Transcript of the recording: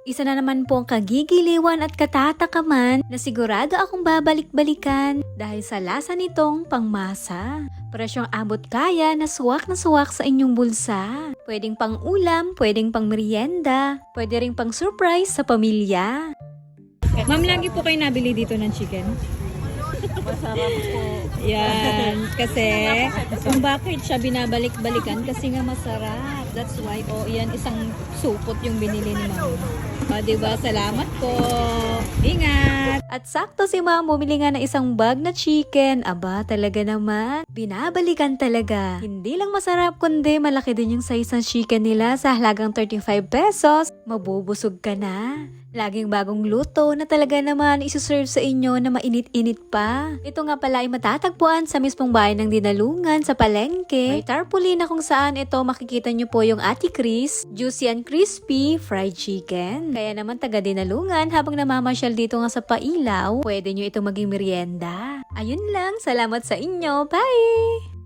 Isa na naman po ang kagigiliwan at katatakaman na sigurado akong babalik-balikan dahil sa lasa nitong pangmasa. Presyong abot kaya na suwak sa inyong bulsa. Pwedeng pang ulam, pwedeng pang merienda, pwede ring pang surprise sa pamilya. Ma'am, lagi po kayo nabili dito ng chicken? Masarap po. Yan, kasi kung bakit siya binabalik-balikan kasi nga masarap. That's why, yan isang supot yung binili ni Ma'am. Diba? Salamat po. Ingat! At sakto si Ma'am bumili nga ng isang bag na chicken. Aba, talaga naman. Binabalikan talaga. Hindi lang masarap kundi malaki din yung size ng chicken nila sa halagang 35 pesos. Mabubusog ka na. Laging bagong luto na talaga naman isuserve sa inyo na mainit-init pa. Ito nga pala ay matatagpuan sa mismong bayan ng Dinalungan sa palengke. May tarpaulin na kung saan ito makikita nyo po yung Ate Chris, juicy and crispy fried chicken. Kaya naman taga Dinalungan habang namamasyal dito nga sa Pailaw, pwede nyo ito maging merienda. Ayun lang, salamat sa inyo. Bye!